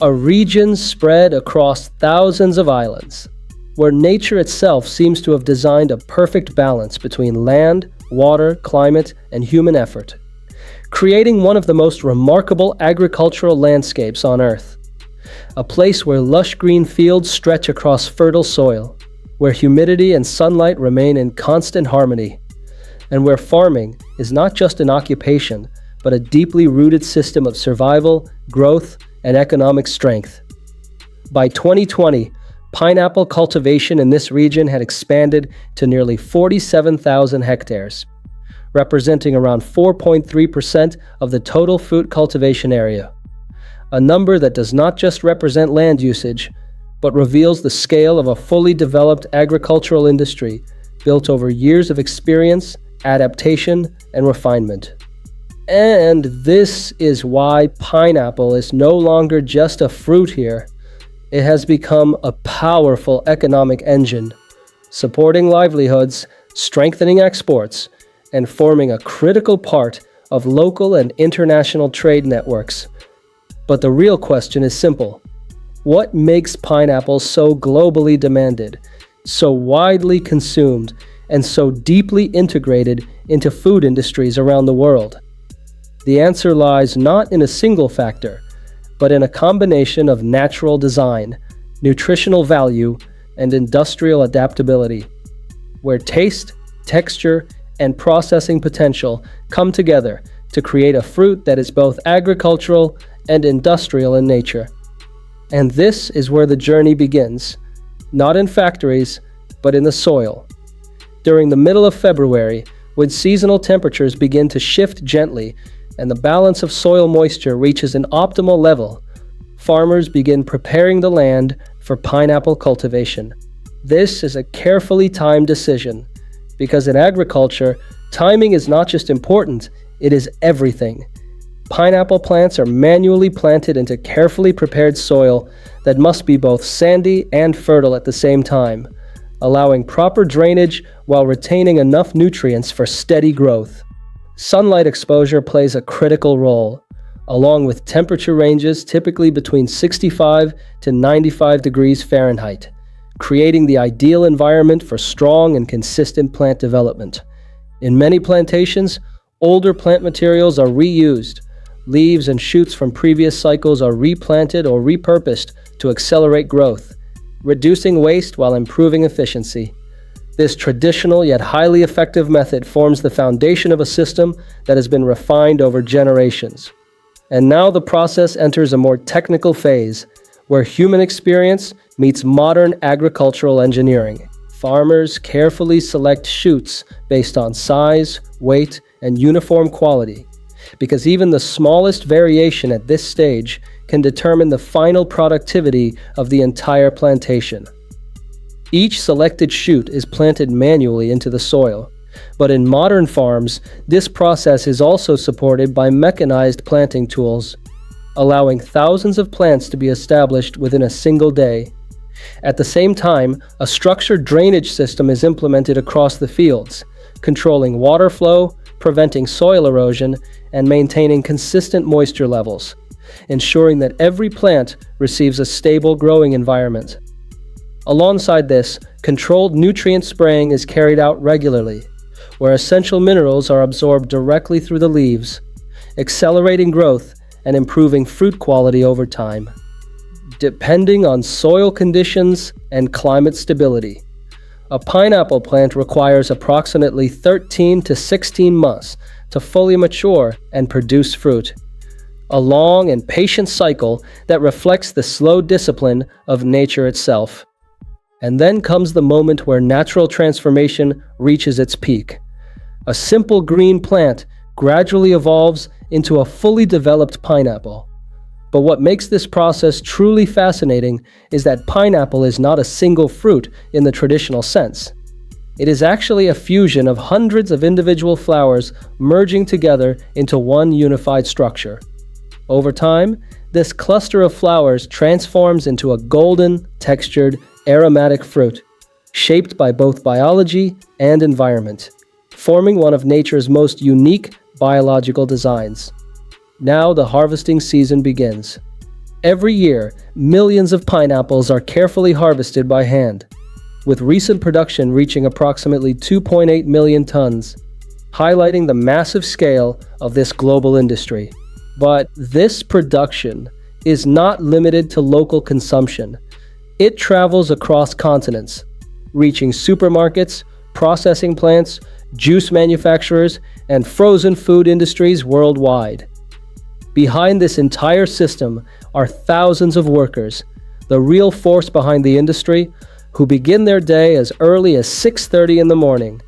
a region spread across thousands of islands, where nature itself seems to have designed a perfect balance between land, water, climate, and human effort, creating one of the most remarkable agricultural landscapes on Earth. A place where lush green fields stretch across fertile soil, where humidity and sunlight remain in constant harmony, and where farming is not just an occupation, but a deeply rooted system of survival, growth, and economic strength. By 2020, pineapple cultivation in this region had expanded to nearly 47,000 hectares, representing around 4.3% of the total fruit cultivation area. A number that does not just represent land usage, but reveals the scale of a fully developed agricultural industry built over years of experience, adaptation, and refinement. And this is why pineapple is no longer just a fruit here. It has become a powerful economic engine, supporting livelihoods, strengthening exports, and forming a critical part of local and international trade networks. But the real question is simple. What makes pineapple so globally demanded, so widely consumed, and so deeply integrated into food industries around the world? The answer lies not in a single factor, but in a combination of natural design, nutritional value, and industrial adaptability, where taste, texture, and processing potential come together to create a fruit that is both agricultural and industrial in nature. And this is where the journey begins, not in factories, but in the soil. During the middle of February, when seasonal temperatures begin to shift gently and the balance of soil moisture reaches an optimal level, farmers begin preparing the land for pineapple cultivation. This is a carefully timed decision, because in agriculture, timing is not just important, it is everything. Pineapple plants are manually planted into carefully prepared soil that must be both sandy and fertile at the same time, allowing proper drainage while retaining enough nutrients for steady growth. Sunlight exposure plays a critical role, along with temperature ranges typically between 65 to 95 degrees Fahrenheit, creating the ideal environment for strong and consistent plant development. In many plantations, older plant materials are reused. Leaves and shoots from previous cycles are replanted or repurposed to accelerate growth, reducing waste while improving efficiency. This traditional yet highly effective method forms the foundation of a system that has been refined over generations. And now the process enters a more technical phase, where human experience meets modern agricultural engineering. Farmers carefully select shoots based on size, weight, and uniform quality, because even the smallest variation at this stage can determine the final productivity of the entire plantation. Each selected shoot is planted manually into the soil, but in modern farms, this process is also supported by mechanized planting tools, allowing thousands of plants to be established within a single day. At the same time, a structured drainage system is implemented across the fields, controlling water flow, preventing soil erosion, and maintaining consistent moisture levels, ensuring that every plant receives a stable growing environment. Alongside this, controlled nutrient spraying is carried out regularly, where essential minerals are absorbed directly through the leaves, accelerating growth and improving fruit quality over time. Depending on soil conditions and climate stability, a pineapple plant requires approximately 13 to 16 months to fully mature and produce fruit, a long and patient cycle that reflects the slow discipline of nature itself. And then comes the moment where natural transformation reaches its peak. A simple green plant gradually evolves into a fully developed pineapple. But what makes this process truly fascinating is that pineapple is not a single fruit in the traditional sense. It is actually a fusion of hundreds of individual flowers merging together into one unified structure. Over time, this cluster of flowers transforms into a golden, textured, aromatic fruit, shaped by both biology and environment, forming one of nature's most unique biological designs. Now the harvesting season begins. Every year, millions of pineapples are carefully harvested by hand, with recent production reaching approximately 2.8 million tons, highlighting the massive scale of this global industry. But this production is not limited to local consumption. It travels across continents, reaching supermarkets, processing plants, juice manufacturers, and frozen food industries worldwide. Behind this entire system are thousands of workers, the real force behind the industry, who begin their day as early as 6:30 in the morning,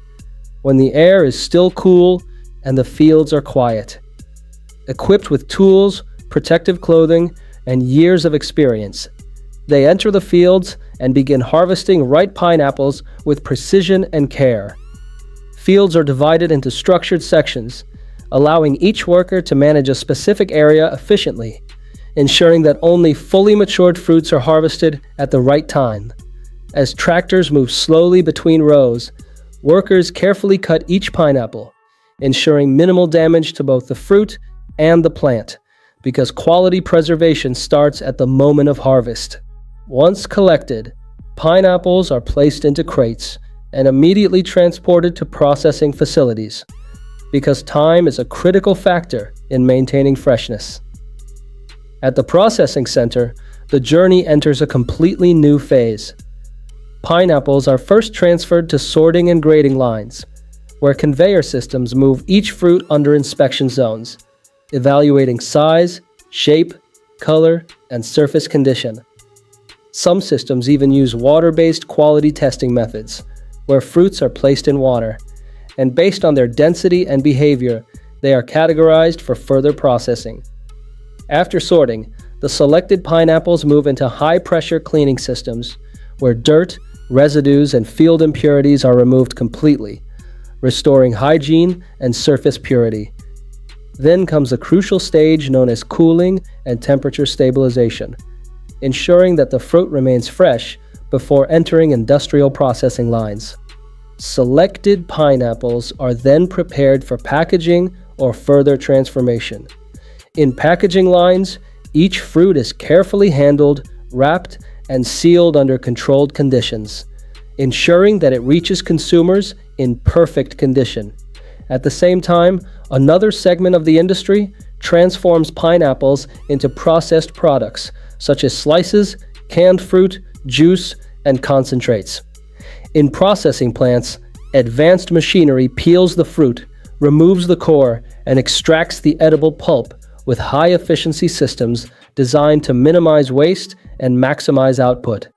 when the air is still cool and the fields are quiet. Equipped with tools, protective clothing, and years of experience, they enter the fields and begin harvesting ripe pineapples with precision and care. Fields are divided into structured sections, allowing each worker to manage a specific area efficiently, ensuring that only fully matured fruits are harvested at the right time. As tractors move slowly between rows, workers carefully cut each pineapple, ensuring minimal damage to both the fruit and the plant, because quality preservation starts at the moment of harvest. Once collected, pineapples are placed into crates and immediately transported to processing facilities, because time is a critical factor in maintaining freshness. At the processing center, the journey enters a completely new phase. Pineapples are first transferred to sorting and grading lines, where conveyor systems move each fruit under inspection zones, evaluating size, shape, color, and surface condition. Some systems even use water-based quality testing methods, where fruits are placed in water, and based on their density and behavior, they are categorized for further processing. After sorting, the selected pineapples move into high-pressure cleaning systems, where dirt, residues, and field impurities are removed completely, restoring hygiene and surface purity. Then comes a crucial stage known as cooling and temperature stabilization, ensuring that the fruit remains fresh before entering industrial processing lines. Selected pineapples are then prepared for packaging or further transformation. In packaging lines, each fruit is carefully handled, wrapped, and sealed under controlled conditions, ensuring that it reaches consumers in perfect condition. At the same time, another segment of the industry transforms pineapples into processed products, such as slices, canned fruit, juice, and concentrates. In processing plants, advanced machinery peels the fruit, removes the core, and extracts the edible pulp with high-efficiency systems designed to minimize waste and maximize output.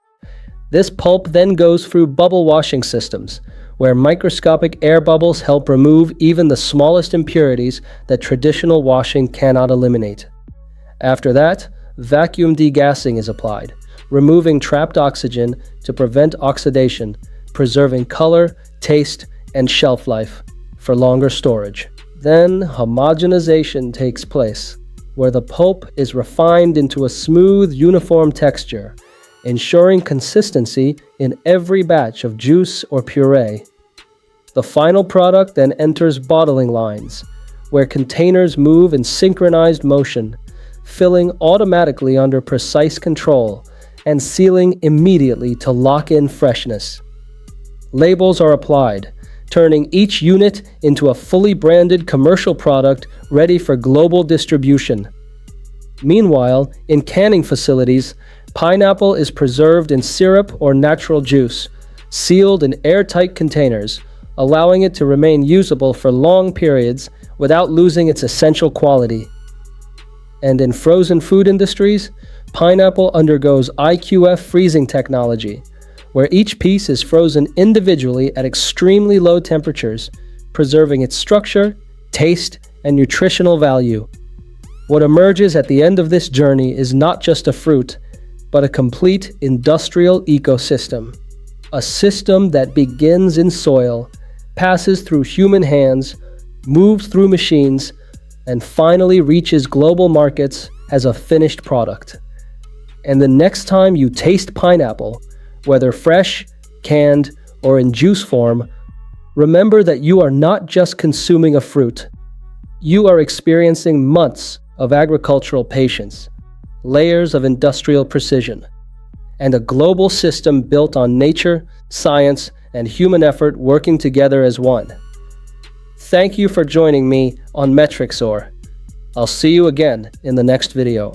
This pulp then goes through bubble washing systems, where microscopic air bubbles help remove even the smallest impurities that traditional washing cannot eliminate. After that, vacuum degassing is applied, removing trapped oxygen to prevent oxidation, preserving color, taste, and shelf life for longer storage. Then homogenization takes place, where the pulp is refined into a smooth, uniform texture, ensuring consistency in every batch of juice or puree. The final product then enters bottling lines, where containers move in synchronized motion, filling automatically under precise control and sealing immediately to lock in freshness. Labels are applied, turning each unit into a fully branded commercial product ready for global distribution. Meanwhile, in canning facilities, pineapple is preserved in syrup or natural juice, sealed in airtight containers, allowing it to remain usable for long periods without losing its essential quality. And in frozen food industries, pineapple undergoes IQF freezing technology, where each piece is frozen individually at extremely low temperatures, preserving its structure, taste, and nutritional value. What emerges at the end of this journey is not just a fruit, but a complete industrial ecosystem. A system that begins in soil, passes through human hands, moves through machines, and finally reaches global markets as a finished product. And the next time you taste pineapple, whether fresh, canned, or in juice form, remember that you are not just consuming a fruit. You are experiencing months of agricultural patience, layers of industrial precision, and a global system built on nature, science, and human effort working together as one. Thank you for joining me on Metrixor. I'll see you again in the next video.